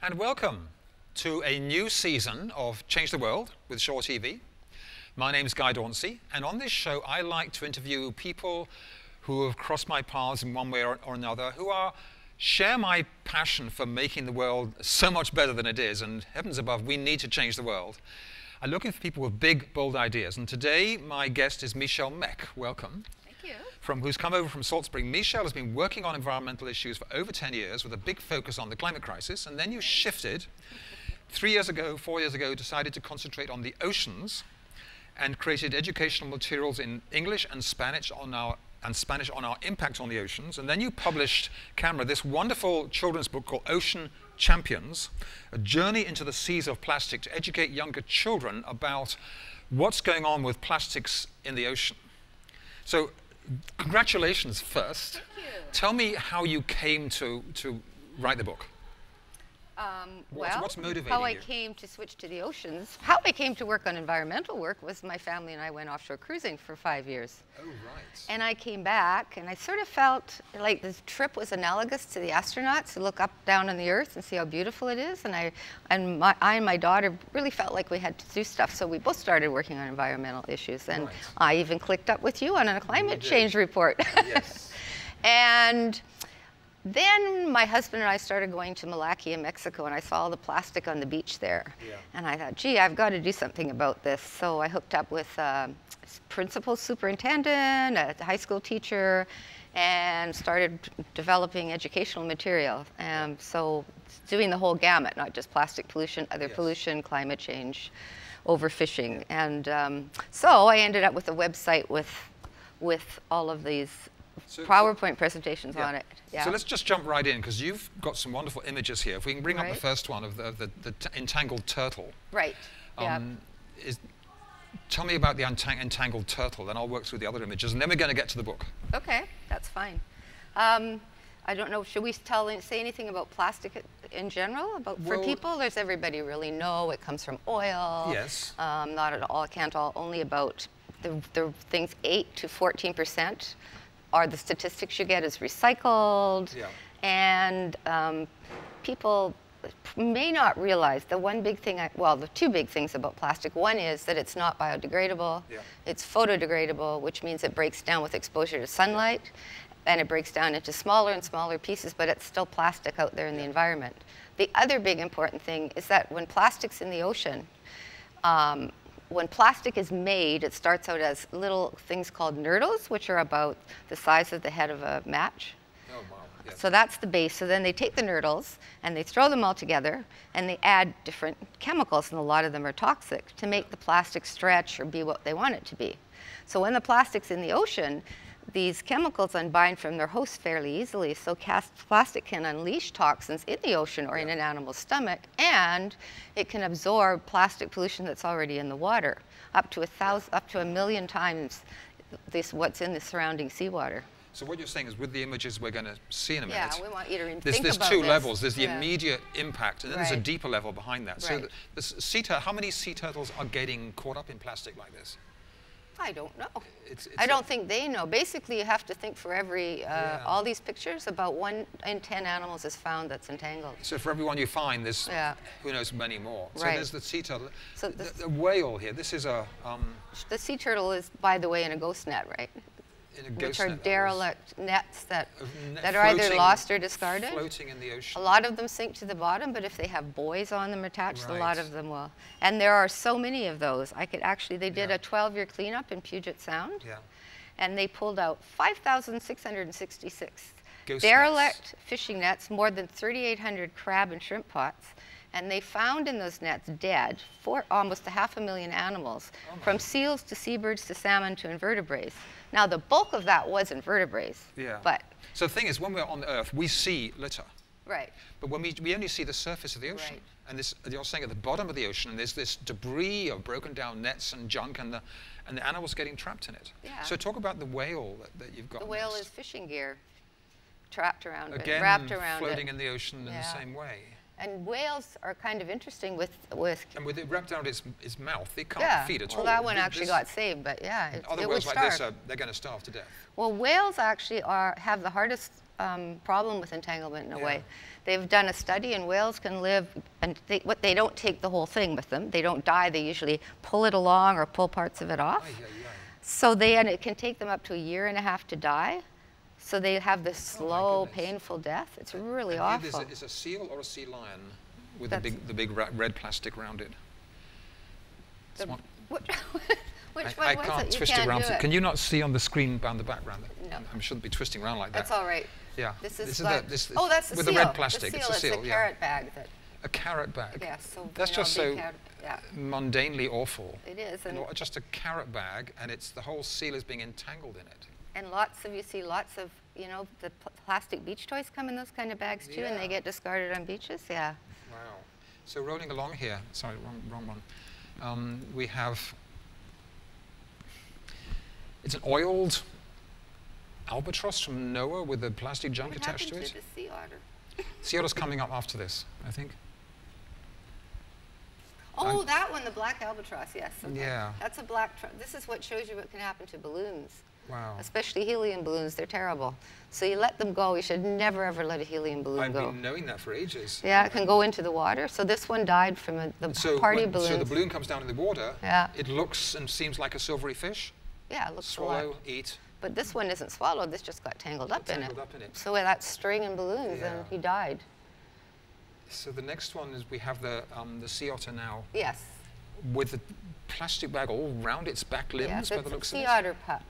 And welcome to a new season of Change the World with Shaw TV. My name is Guy Dauncey, and on this show I like to interview people who have crossed my paths in one way or another, who share my passion for making the world so much better than it is, and heavens above, we need to change the world. I'm looking for people with big, bold ideas, and today my guest is Mech. Welcome. Who's come over from Salt Spring. Michelle has been working on environmental issues for over 10 years with a big focus on the climate crisis, and then you shifted 4 years ago, decided to concentrate on the oceans and created educational materials in English and Spanish on our impact on the oceans. And then you published, Camera, this wonderful children's book called Ocean Champions, a journey into the seas of plastic to educate younger children about what's going on with plastics in the ocean. So, congratulations first. Thank you. Tell me how you came to write the book. What's motivating how I you? came to switch to the oceans, how I came to work on environmental work was my family and I went offshore cruising for 5 years. Oh, right. And I came back and I sort of felt like this trip was analogous to the astronauts who look up down on the earth and see how beautiful it is. And I and my daughter really felt like we had to do stuff. So we both started working on environmental issues. And right. I even clicked up with you on a climate change report. Yes. And then my husband and I started going to Malakia, Mexico, and I saw all the plastic on the beach there. Yeah. And I thought, gee, I've got to do something about this. So I hooked up with a principal superintendent, a high school teacher, and started developing educational material. So doing the whole gamut, not just plastic pollution, other pollution, climate change, overfishing. And so I ended up with a website with all of these PowerPoint presentations on it. Yeah. So let's just jump right in, because you've got some wonderful images here. If we can bring up the first one of the entangled turtle. Right. Tell me about the entangled turtle, then I'll work through the other images, and then we're going to get to the book. Okay, that's fine. I don't know, should we say anything about plastic in general? For people? Does everybody really know it comes from oil? Yes. Not at all, only about the things 8 to 14% are the statistics you get is recycled. Yeah. And people may not realize the one big thing, the two big things about plastic. One is that it's not biodegradable. Yeah. It's photodegradable, which means it breaks down with exposure to sunlight, and it breaks down into smaller and smaller pieces, but it's still plastic out there in the environment. The other big important thing is that when plastic's in the ocean, when plastic is made, it starts out as little things called nurdles, which are about the size of the head of a match. Oh, wow. Yeah. So that's the base. So then they take the nurdles and they throw them all together and they add different chemicals, and a lot of them are toxic, to make the plastic stretch or be what they want it to be. So when the plastic's in the ocean, these chemicals unbind from their host fairly easily, so plastic can unleash toxins in the ocean or in an animal's stomach, and it can absorb plastic pollution that's already in the water, up to 1 million times what's in the surrounding seawater. So what you're saying is, with the images we're going to see in a minute, we want you to think there's about two this. levels. There's the immediate impact, and then there's a deeper level behind that. Right. So how many sea turtles are getting caught up in plastic like this? I don't know. I don't think they know. Basically, you have to think for every, all these pictures, about 1 in 10 animals is found that's entangled. So for every one you find, there's who knows many more. So there's the sea turtle. So the whale here, this is a... the sea turtle is, by the way, in a ghost net, right? Which are derelict nets that are either lost or discarded. Floating in the ocean. A lot of them sink to the bottom, but if they have buoys on them attached, a lot of them will. And there are so many of those. They did a 12-year cleanup in Puget Sound, and they pulled out 5,666 derelict fishing nets, more than 3,800 crab and shrimp pots, and they found in those nets dead almost 500,000 animals, from seals to seabirds to salmon to invertebrates. Now, the bulk of that was invertebrates. Yeah. But so the thing is, when we're on Earth, we see litter. Right. But when we only see the surface of the ocean. Right. And you're saying at the bottom of the ocean, there's this debris of broken down nets and junk, and the animals getting trapped in it. Yeah. So talk about the whale that you've got. The whale is fishing gear, trapped around it, wrapped around it. Floating in the ocean in the same way. And whales are kind of interesting with And with it wrapped around its mouth, it can't feed at all. Well, that one actually got saved, but yeah, other whales like this, they're going to starve to death. Well, whales actually have the hardest problem with entanglement in a way. They've done a study, and whales can live, and they don't take the whole thing with them. They don't die. They usually pull it along or pull parts of it off. So and it can take them up to 1.5 years to die. So they have this slow, painful death. It's really awful. It's a seal or a sea lion with the big red plastic around it. Which one I can't twist it around. Can you not see on the screen down the background? No. I shouldn't be twisting around like that. That's all right. Yeah. This is that's the with seal. the red plastic. The it's a seal. It's a carrot bag. A carrot bag. Yes. So that's just so mundanely awful. It is. And just a carrot bag, and the whole seal is being entangled in it. And you see lots of, the plastic beach toys come in those kind of bags too, and they get discarded on beaches. Yeah. Wow. So rolling along here, sorry, wrong one. We have, it's an oiled albatross from Noah with the plastic junk attached to it. What happened to the sea otter? Sea otter's coming up after this, I think. Oh, that one, the black albatross, yes. Okay. Yeah. That's a black, this is what shows you what can happen to balloons. Wow. Especially helium balloons, they're terrible. So you let them go. You should never, ever let a helium balloon go. I've been knowing that for ages. Yeah, it can go into the water. So this one died from the party balloon. So the balloon comes down in the water. Yeah. It looks and seems like a silvery fish. Yeah, it looks swallow, eat. But this one isn't swallowed. This just got tangled up in it. So that's string and balloons, and he died. So the next one is we have the sea otter now. Yes. With the plastic bag all round its back limbs. Yes, it's a sea otter pup.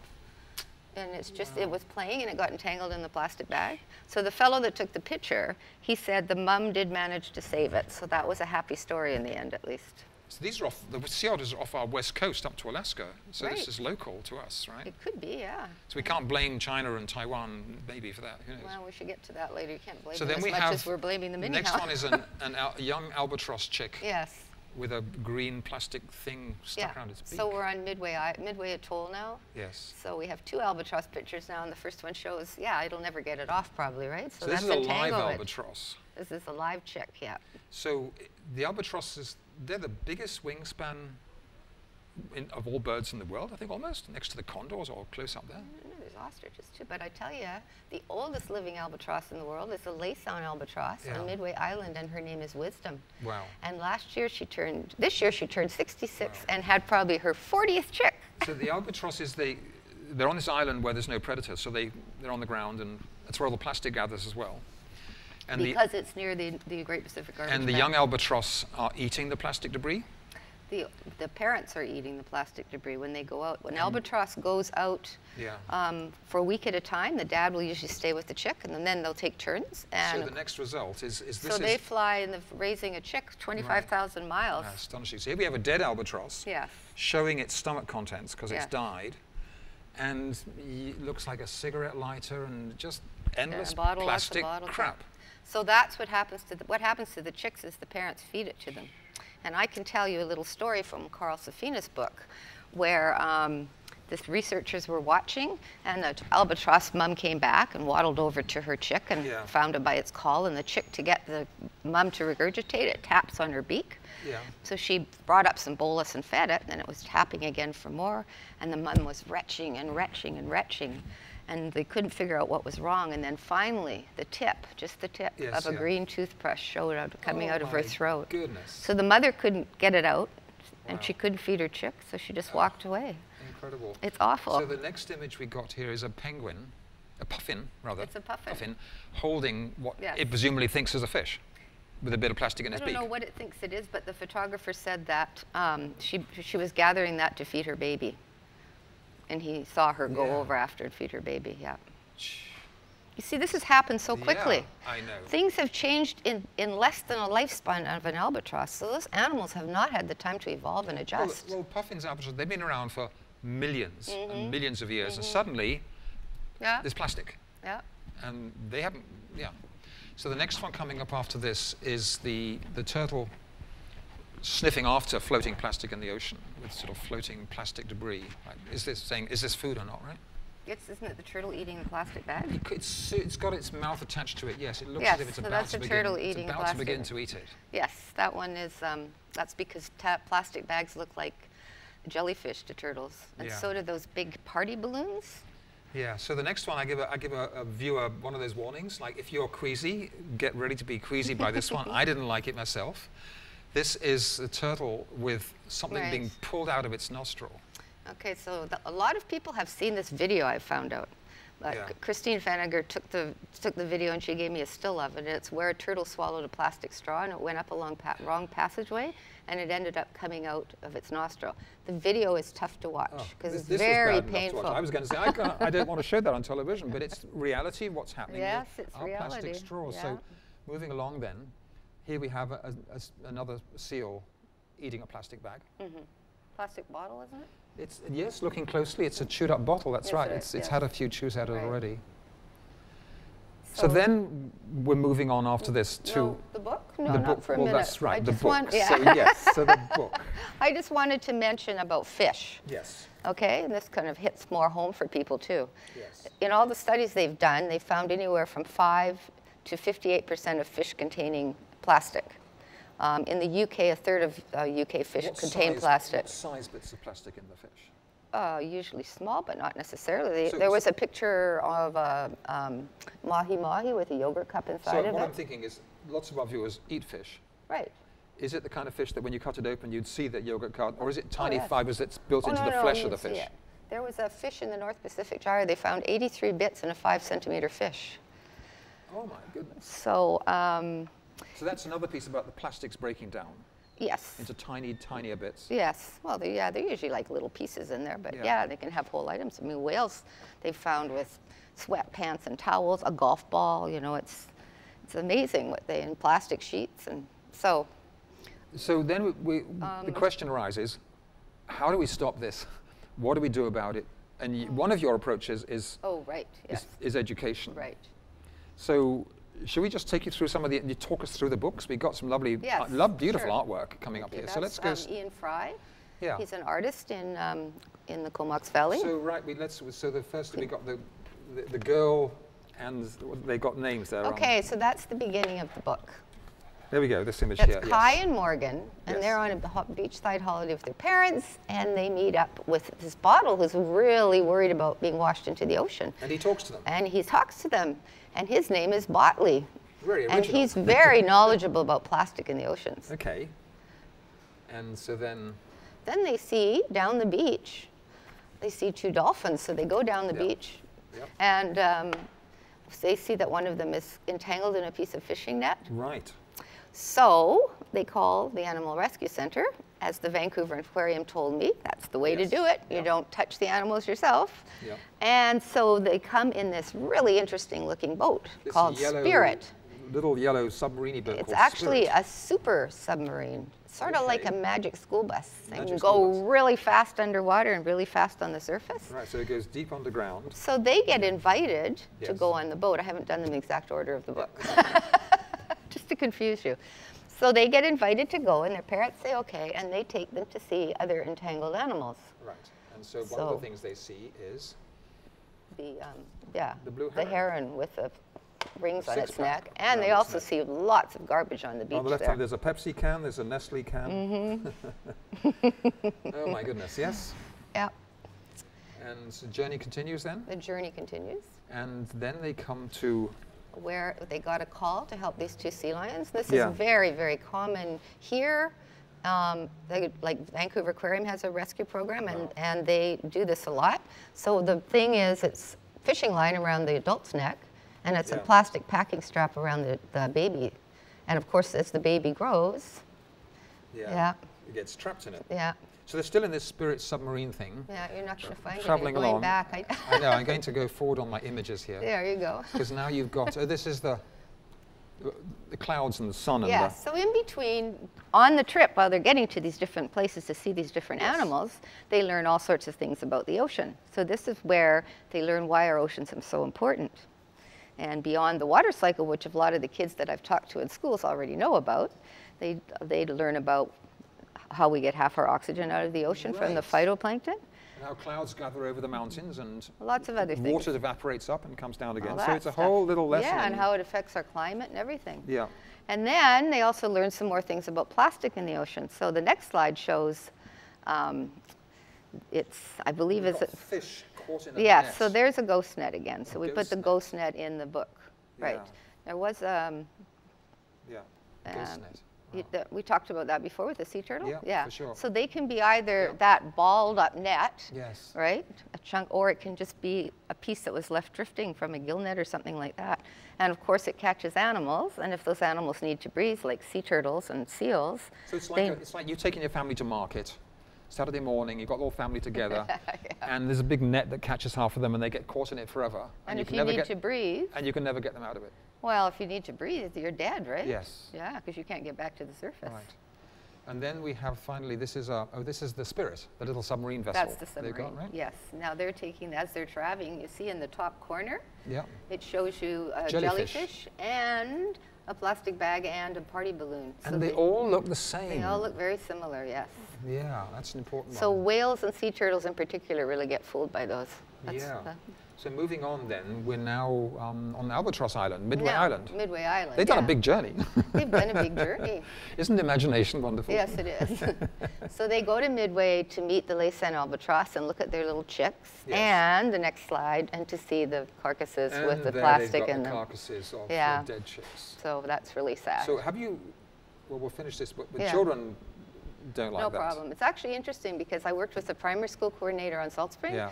And it's just, it was playing and it got entangled in the plastic bag. So the fellow that took the picture, he said the mum did manage to save it. So that was a happy story in the end, at least. So these are the sea otters are off our west coast up to Alaska. So this is local to us, right? It could be, yeah. So we can't blame China and Taiwan maybe for that. Who knows? Well, we should get to that later. You can't blame them as much as we're blaming them anyhow. The next one is a young albatross chick. Yes. With a green plastic thing stuck around its beak. So we're on Midway Atoll now. Yes. So we have 2 albatross pictures now, and the first one shows, it'll never get it off probably, right? So this is a live albatross. This is a live chick, yeah. So the albatrosses, they're the biggest wingspan of all birds in the world, I think, almost, next to the condors or close up there. There's ostriches too, but I tell you, the oldest living albatross in the world is a Laysan albatross on Midway Island, and her name is Wisdom. Wow. And this year she turned 66 and had probably her 40th chick. So the albatrosses, they're on this island where there's no predators, so they're on the ground, and that's where all the plastic gathers as well. And because it's near the Great Pacific Garbage And the young albatross are eating the plastic debris? The parents are eating the plastic debris when they go out. When albatross goes out for a week at a time, the dad will usually stay with the chick, and then they'll take turns. And so the next result is this. So they fly raising a chick 25,000 miles. That's astonishing. So here we have a dead albatross showing its stomach contents because it's died, and it looks like a cigarette lighter and just endless plastic crap. So that's what happens to the chicks is the parents feed it to them. And I can tell you a little story from Carl Safina's book where the researchers were watching, and the albatross mum came back and waddled over to her chick and found it by its call, and the chick, to get the mum to regurgitate it, taps on her beak. So she brought up some bolus and fed it, and it was tapping again for more, and the mum was retching and retching and retching. And they couldn't figure out what was wrong. And then finally, just the tip of a green toothbrush showed coming out of her throat. Goodness. So the mother couldn't get it out, and she couldn't feed her chick, so she just walked away. Incredible. It's awful. So the next image we got here is a puffin, rather. It's a puffin. Holding what it presumably thinks is a fish, with a bit of plastic in its beak. I don't know what it thinks it is, but the photographer said that she was gathering that to feed her baby. And he saw her go over after and feed her baby, You see, this has happened so quickly. Yeah, I know. Things have changed in less than a lifespan of an albatross. So those animals have not had the time to evolve and adjust. Well, puffins, albatrosses, they've been around for millions and millions of years. And suddenly, there's plastic. Yeah. And they haven't, So the next one coming up after this is the turtle sniffing after floating plastic in the ocean with sort of floating plastic debris. Is this food or not, right? Isn't it the turtle eating the plastic bag? It's got its mouth attached to it, yes. It looks Yes, as if it's so about that's to a begin, turtle eating it's about plastic. to begin to eat it. Yes, that one is, that's because plastic bags look like jellyfish to turtles. And so do those big party balloons. Yeah, so the next one, I give a viewer one of those warnings, like if you're queasy, get ready to be queasy by this one. I didn't like it myself. This is a turtle with something being pulled out of its nostril. Okay, so a lot of people have seen this video, I found out. Christine Vanager took the video and she gave me a still of it. It's where a turtle swallowed a plastic straw and it went up along wrong passageway and it ended up coming out of its nostril. The video is tough to watch because it's very painful. I was going to say, I don't want to show that on television, but it's reality, what's happening yes, it's our reality. Plastic straws. Yeah. So moving along then, here we have another seal eating a plastic bag. Mm-hmm. Plastic bottle, isn't it? Yes, looking closely, it's a chewed up bottle, that's right. It's had a few chews out of it already. So then we're moving on after this to... No, the book? No, not for a minute. Well, that's right, the book. Yeah. So yes, so the book. I just wanted to mention about fish. Yes. Okay, and this kind of hits more home for people too. Yes. In all the studies they've done, they found anywhere from 5 to 58% of fish containing plastic. In the UK, a third of UK fish contain plastic. What size bits of plastic in the fish? Usually small, but not necessarily. There was a picture of a mahi-mahi with a yogurt cup inside of it. So what I'm thinking is, lots of our viewers eat fish. Right. Is it the kind of fish that when you cut it open, you'd see that yogurt cup, or is it tiny fibers that's built into the flesh of the fish? There was a fish in the North Pacific Gyre. They found 83 bits in a 5-centimeter fish. Oh my goodness. So that's another piece about the plastics breaking down. Yes. Into tinier bits. Yes. Well, they're usually like little pieces in there, but yeah, they can have whole items. I mean, whales, they've found with sweatpants and towels, a golf ball. You know, it's amazing what they in plastic sheets, and so. So then the question arises: how do we stop this? What do we do about it? And one of your approaches is is education. Right. So. Should we just take you through some of you talk us through the books? We've got some lovely, beautiful artwork coming up here. So let's go. Ian Fry. Yeah. He's an artist in the Comox Valley. So so the first we got the girl, and they got names there. Okay, so that's the beginning of the book. There we go. This image that's here. Kai and Morgan, and they're on a beachside holiday with their parents, and they meet up with this bottle who's really worried about being washed into the ocean. And he talks to them. And he talks to them. And his name is Botley. Very original. And he's very knowledgeable about plastic in the oceans. Okay. And so then? Then they see down the beach, they see 2 dolphins. So they go down the beach. Yep. And they see that one of them is entangled in a piece of fishing net. Right. So they call the Animal Rescue Center. As the Vancouver Aquarium told me, that's the way to do it. You don't touch the animals yourself. Yep. And so they come in this really interesting looking boat called Spirit. Little yellow submarine boat. It's actually a super submarine, sort of like a magic school bus. It can go really fast underwater and really fast on the surface. Right, so it goes deep underground. So they get invited to go on the boat. I haven't done the exact order of the book, just to confuse you. So they get invited to go, and their parents say okay, and they take them to see other entangled animals. Right, and so one of the things they see is the blue heron. The heron with the rings on its neck, and they also see lots of garbage on the beach. On the left hand, there's a Pepsi can, there's a Nestle can. Mm-hmm. Oh my goodness, yes. Yeah. And so the journey continues then? The journey continues. And then they come to where they got a call to help these 2 sea lions. This is very, very common here. Like Vancouver Aquarium has a rescue program, and they do this a lot. So the thing is, it's fishing line around the adult's neck, and it's a plastic packing strap around the baby. And of course, as the baby grows, it gets trapped in it. Yeah. So they're still in this Spirit submarine thing. Yeah, you're not going to find it. Traveling going along. Back. I know, I'm going to go forward on my images here. There you go. Because now you've got, this is the clouds and the sun. And so in between, on the trip, while they're getting to these different places to see these different animals, they learn all sorts of things about the ocean. So this is where they learn why our oceans are so important. And beyond the water cycle, which a lot of the kids that I've talked to in schools already know about, they learn about how we get half our oxygen out of the ocean from the phytoplankton. Now clouds gather over the mountains and lots of other things. Water evaporates up and comes down again. All So it's a stuff. whole little lesson. Yeah, and how it affects our climate and everything. Yeah. And then they also learned some more things about plastic in the ocean. So the next slide shows, it's, I believe, is it fish caught in a yeah. net. So there's a ghost net again. So we put ghost the net. ghost net in the book, right? Yeah. There was Yeah. Ghost net. Wow. we talked about that before with the sea turtle. Yeah, for sure. So they can be either that balled up net, Yes. right, a chunk, or it can just be a piece that was left drifting from a gill net or something like that. And of course, it catches animals, and if those animals need to breathe, like sea turtles and seals, So it's like you taking your family to market. Saturday morning, you've got the whole family together, and there's a big net that catches half of them, and they get caught in it forever. And if you need to breathe, and you can never get them out of it. well, if you need to breathe, you're dead, right? Yes. Yeah, because you can't get back to the surface. Right. And then we have finally, this is the Spirit, the little submarine vessel. That's the submarine. They've got, right? Yes. Now they're taking, as they're traveling, you see in the top corner, Yeah. it shows you a jellyfish and a plastic bag and a party balloon. And So they all look the same. They all look very similar, yes. Yeah, that's an important So one. whales and sea turtles in particular really get fooled by those. That's Yeah. So moving on then, we're now on Albatross Island, Midway now, Island. Midway Island. They've done a yeah. big journey. They've done a big journey. Isn't imagination wonderful? Yes, it is. So they go to Midway to meet the Laysan albatross and look at their little chicks. Yes. And the next slide, and to see the carcasses And with the there plastic they've got in the them. carcasses of Yeah. the dead chicks. So that's really sad. So have you, well, we'll finish this, but Yeah. children don't like No that. problem. It's actually interesting because I worked with the primary school coordinator on Salt Spring, Yeah.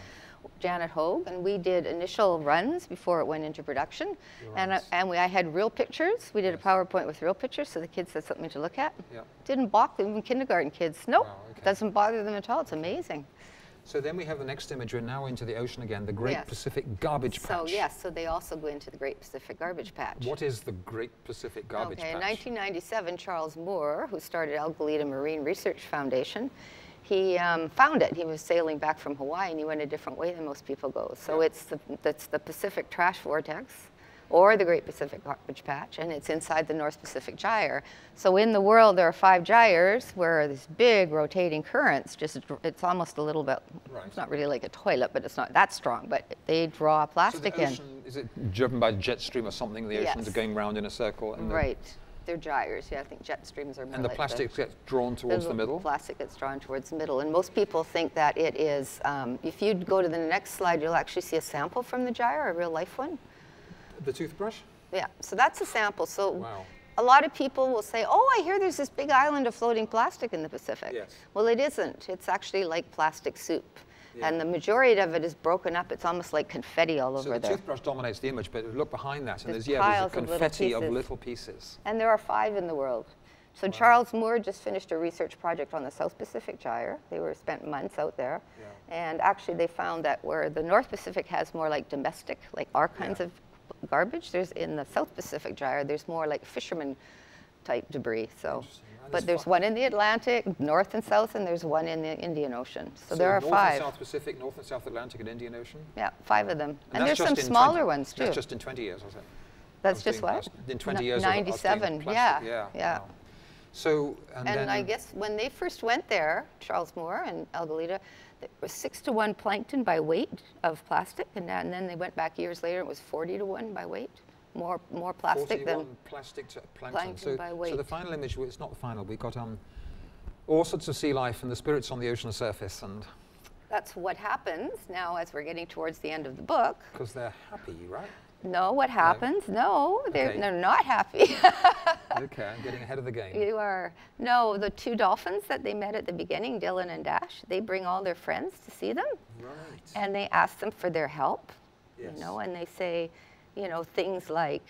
Janet Hogue, and we did initial runs before it went into production. And I had real pictures. We did a PowerPoint with real pictures so the kids had something to look at. Yeah. Didn't balk them, even kindergarten kids. Nope, Wow, okay. doesn't bother them at all. It's amazing. So then we have the next image. We're now into the ocean again, the Great Yes. Pacific Garbage Patch. So yes, so they also go into the Great Pacific Garbage Patch. What is the Great Pacific Garbage Okay, Patch? in 1997, Charles Moore, who started Algalita Marine Research Foundation, he found it. He was sailing back from Hawaii, and he went a different way than most people go. So Yeah. that's the Pacific Trash Vortex, or the Great Pacific Garbage Patch, and it's inside the North Pacific Gyre. So in the world, there are 5 gyres where these big rotating currents, it's almost a little bit, it's not really like a toilet, but it's not that strong, but they draw So plastic the in. ocean, is it driven by jet stream or something? The oceans Yes. are going round in a circle. And Right. They're gyres. Yeah, I think jet streams are more and the like plastic gets drawn towards the middle? Plastic gets drawn towards the middle. And most people think that it is, if you go to the next slide, you'll actually see a sample from the gyre, a real life one. The toothbrush? Yeah, so that's a sample. So Wow. a lot of people will say, oh, I hear there's this big island of floating plastic in the Pacific. Yes. Well, it isn't. It's actually like plastic soup. Yeah. And the majority of it is broken up. It's almost like confetti all So over the there. toothbrush dominates the image, but look behind that, and There's there's a piles of little confetti of pieces. little pieces. And there are 5 in the world. So Charles Moore just finished a research project on the South Pacific Gyre. They spent months out there. Yeah. And actually they found that where the North Pacific has more like domestic, like our kinds of garbage, there's in the South Pacific Gyre, there's more like fisherman type debris. So, but there's one in the Atlantic, north and south, and there's one in the Indian Ocean. So there are North 5. and South Pacific, North and South Atlantic, and Indian Ocean? Yeah, 5 of them. And that's there's some just in smaller 20 ones too. That's just in 20 years, was it? That's Of just doing what? plastic. In 20 years of us doing 97, plastic, yeah. Wow. So, and then I guess when they first went there, Charles Moore and Algalita, there was 6-to-1 plankton by weight of plastic, and then they went back years later, it was 40-to-1 by weight. More plastic 41 than plastic to plankton. plankton by weight. So the final image, well, it's not the final. We've got all sorts of sea life and the spirits on the ocean surface, and that's what happens now as we're getting towards the end of the book. because they're happy, right? No, what happens? No, Okay. they're not happy. Okay, I'm getting ahead of the game. You are. No, the 2 dolphins that they met at the beginning, Dylan and Dash, they bring all their friends to see them. Right. And they ask them for their help, Yes. you know, and they say, you know, things like,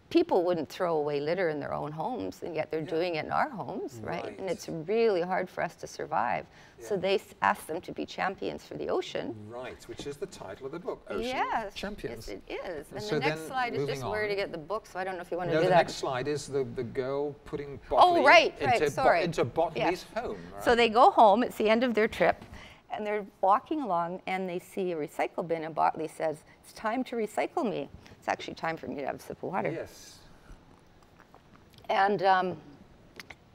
people wouldn't throw away litter in their own homes, and yet they're doing it in our homes, right? And it's really hard for us to survive. So they ask them to be champions for the ocean. Right, which is the title of the book, Ocean Yes, Champions. yes, it is. And so the next then, slide is moving just where on. to get the book, so I don't know if you want to No, do the that. next slide is the girl putting Botley into Botley's Yes. home. Right? So they go home, it's the end of their trip, and they're walking along, and they see a recycle bin, and Botley says, it's time to recycle me. It's actually time for me to have a sip of water. Yes. And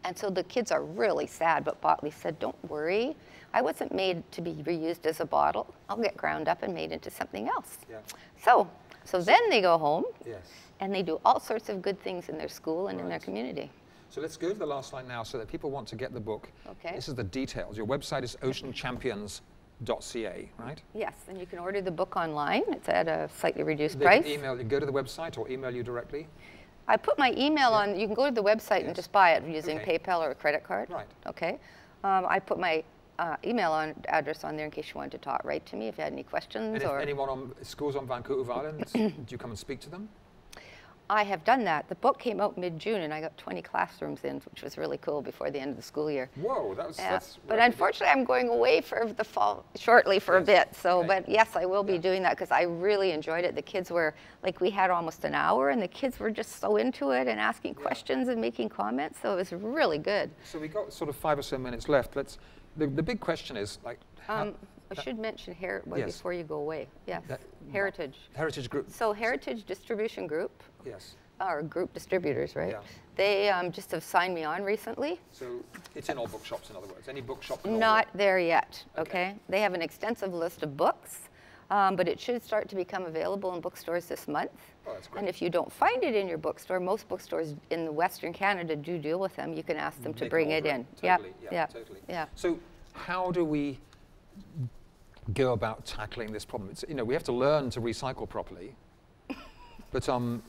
And so the kids are really sad, but Botley said, don't worry. I wasn't made to be reused as a bottle. I'll get ground up and made into something else. Yeah. So then they go home, and they do all sorts of good things in their school and in their community. So let's go to the last slide now so that people want to get the book. Okay. This is the details. Your website is oceanchampions.ca, right? Yes, and you can order the book online. It's at a slightly reduced price. They can email you, go to the website or email you directly? I put my email on. You can go to the website and just buy it using PayPal or a credit card. Right. Okay. I put my email address on there in case you wanted to write to me if you had any questions. And if anyone on schools on Vancouver Island, do you come and speak to them? I have done that. The book came out mid-June, and I got 20 classrooms in, which was really cool before the end of the school year. Whoa, that's but unfortunately, I'm going away for the fall shortly for a bit. So, but yes, I will be doing that because I really enjoyed it. The kids were like, we had almost an hour, and the kids were just so into it and asking questions and making comments. So it was really good. So we got sort of 5 or so minutes left. The big question is like. I should mention before you go away. Yes, Heritage. Heritage Group. So Heritage Distribution Group. Yes. Or group distributors, right? Yeah. They just have signed me on recently. So it's in all bookshops, in other words. Any bookshop? Not there yet. Okay. They have an extensive list of books, but it should start to become available in bookstores this month. Oh, that's great. And if you don't find it in your bookstore, most bookstores in Western Canada do deal with them. You can ask them to bring it in. Totally. Yeah. Totally. Yeah. So how do we go about tackling this problem? It's, we have to learn to recycle properly, but I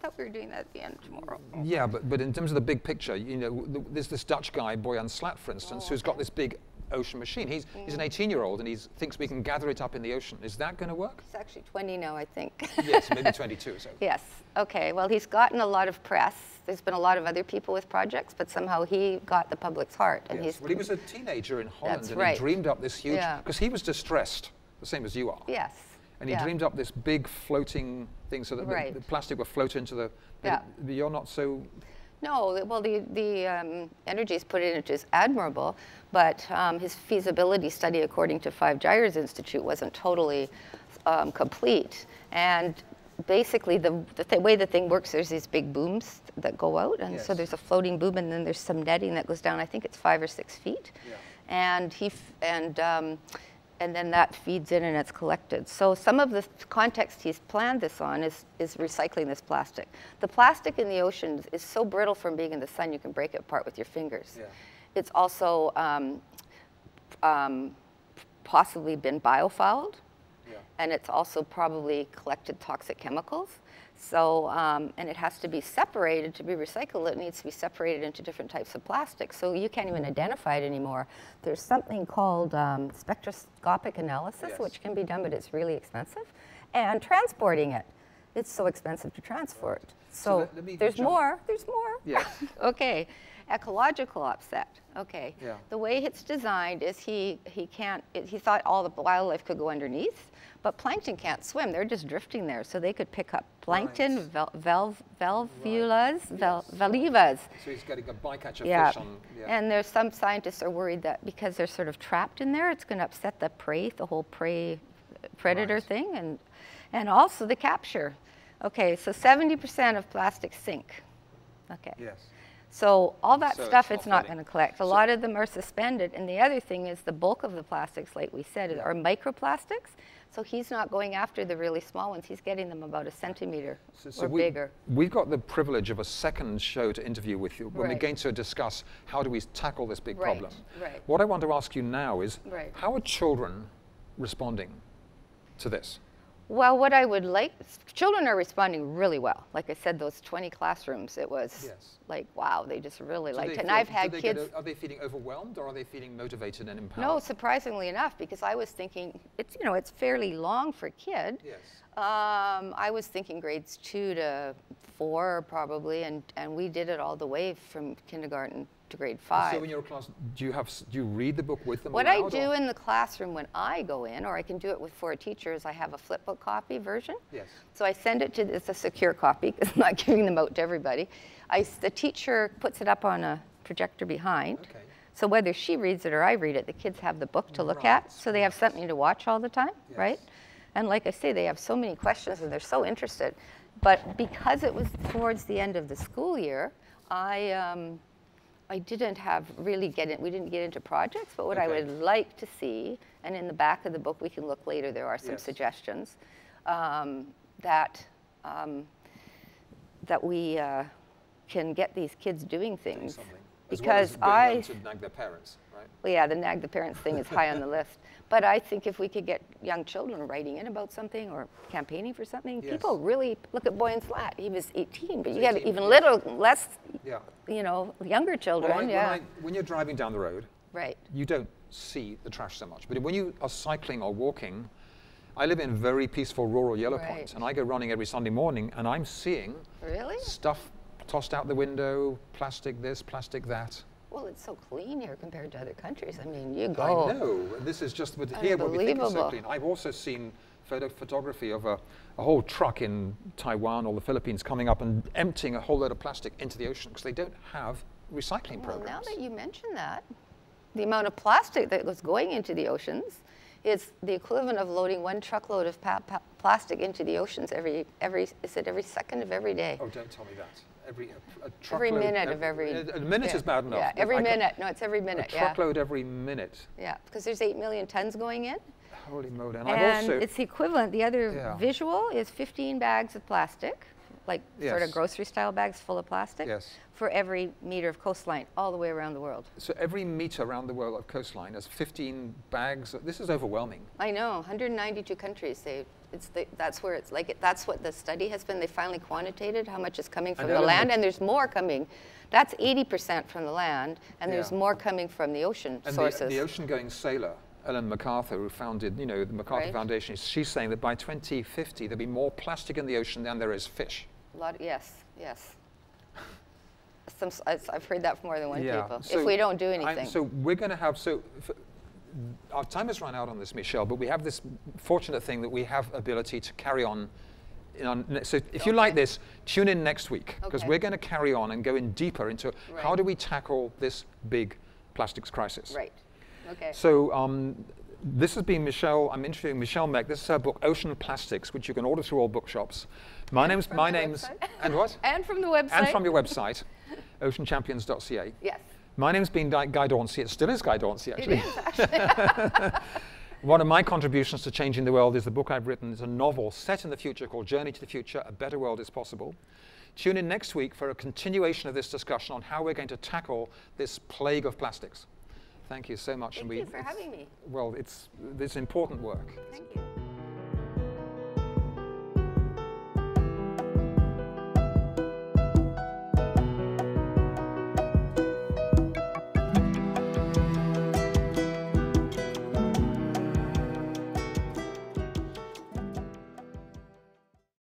thought we were doing that at the end tomorrow. Yeah, but in terms of the big picture, there's this Dutch guy, Boyan Slat, for instance, who's got this big ocean machine. He's an 18-year-old, and he thinks we can gather it up in the ocean. Is that going to work? He's actually 20 now, I think. Yes, maybe 22. So. Yes. Okay. Well, he's gotten a lot of press. There's been a lot of other people with projects, but somehow he got the public's heart. And yes. Well, he was a teenager in Holland, That's and right. he dreamed up this huge, because he was distressed, the same as you are. Yes. And he dreamed up this big floating thing so that the plastic would float into the. But you're not so. No, well, the energy he's put into is admirable, but his feasibility study, according to Five Gyres Institute, wasn't totally complete. And basically, the way the thing works, there's these big booms that go out, and so there's a floating boom, and then there's some netting that goes down. I think it's 5 or 6 feet, and then that feeds in and it's collected. So some of the context he's planned this on is recycling this plastic. The plastic in the ocean is so brittle from being in the sun, you can break it apart with your fingers. Yeah. It's also possibly been biofouled, and it's also probably collected toxic chemicals. So, and it has to be separated to be recycled. It needs to be separated into different types of plastic. So you can't even identify it anymore. There's something called spectroscopic analysis, which can be done, but it's really expensive. And transporting it, it's so expensive to transport. So there's more. Yes. Okay. Ecological upset. Okay. Yeah. The way it's designed is he thought all the wildlife could go underneath, but plankton can't swim. They're just drifting there, so they could pick up plankton, valvulus. So he's getting a bycatch of fish on. Yeah. And there's some scientists are worried that because they're sort of trapped in there, it's going to upset the prey, the whole predator thing, and also the capture. Okay, so 70% of plastics sink. Okay. Yes. So all that stuff it's not going to collect. A lot of them are suspended. And the other thing is the bulk of the plastics, like we said, are microplastics. So he's not going after the really small ones. He's getting them about a centimeter or bigger. We've got the privilege of a second show to interview with you when we're going to discuss how do we tackle this big problem. Right. What I want to ask you now is how are children responding to this? Well, what I would like, children are responding really well. Like I said, those 20 classrooms, it was like, wow, they just really liked it. And I've had kids. Are they feeling overwhelmed or are they feeling motivated and empowered? No, surprisingly enough, because I was thinking, it's fairly long for a kid. Yes. I was thinking grades 2 to 4 probably, and we did it all the way from kindergarten to grade 5. So in your class, do you read the book with them? What I do in the classroom when I go in, or I can do it for a teacher, is I have a flipbook copy version. Yes. So I send it to, it's a secure copy because I'm not giving them out to everybody. The teacher puts it up on a projector behind. Okay. So whether she reads it or I read it, the kids have the book to look at, so they have something to watch all the time, right? And like I say, they have so many questions and they're so interested. But because it was towards the end of the school year, I didn't we didn't get into projects, but what I Okay. would like to see, and in the back of the book, we can look later, there are some Yes. suggestions, that we can get these kids doing things. Something. Because to nag their parents, right? well, yeah, the nag the parents thing is high on the list. But I think if we could get young children writing in about something or campaigning for something, Yes. people really look at Boyan Flat. He was 18, but you He's got 18, even yes. less, Yeah. younger children. When you're driving down the road, Right. you don't see the trash so much. But when you are cycling or walking, I live in very peaceful rural Yellow Point, Right. and I go running every Sunday morning, and I'm seeing Really? stuff tossed out the window, plastic this, plastic that. Well, it's so clean here compared to other countries. I mean, you go. I know. This is just with here what we think is so Unbelievable. clean. I've also seen photography of a whole truck in Taiwan or the Philippines coming up and emptying a whole load of plastic into the ocean because they don't have recycling Well, now programs. that you mention that, the amount of plastic that was going into the oceans is the equivalent of loading 1 truckload of plastic into the oceans every second of every day. Oh, don't tell me that. Every truckload, minute of every. A minute is bad enough. Yeah, every minute. No, it's every minute. A truckload every minute. Yeah, because there's 8 million tons going in. Holy moly! And I've also it's the equivalent. The other visual is 15 bags of plastic, like sort of Yes. grocery style bags full of plastic, Yes. for every meter of coastline all the way around the world. So every meter around the world of coastline has 15 bags. This is overwhelming. I know, 192 countries. That's where it's like. That's what the study has been. They finally quantitated how much is coming from the land, and there's more coming. That's 80% from the land, and there's more coming from the ocean And sources. the ocean-going sailor, Ellen MacArthur, who founded, the MacArthur Right. Foundation, she's saying that by 2050 there'll be more plastic in the ocean than there is fish. Yes. I've heard that from more than one people. So if we don't do anything. So we're going to have our time has run out on this, Michelle, but we have this fortunate thing that we have ability to carry on. So if you like this, tune in next week, because we're going to carry on and go in deeper into how do we tackle this big plastics crisis. Right. Okay. So this has been Michelle. I'm interviewing Michelle Mech. This is her book, Ocean Plastics, which you can order through all bookshops. My name's and what? And from the website. And from your website, oceanchampions.ca. Yes. My name's been Guy Dauncey. It still is Guy Dauncey, actually. It is, actually. One of my contributions to changing the world is the book I've written. It's a novel set in the future called Journey to the Future, A Better World is Possible. Tune in next week for a continuation of this discussion on how we're going to tackle this plague of plastics. Thank you so much. Thank you for having me. Well, it's important work. Thank you.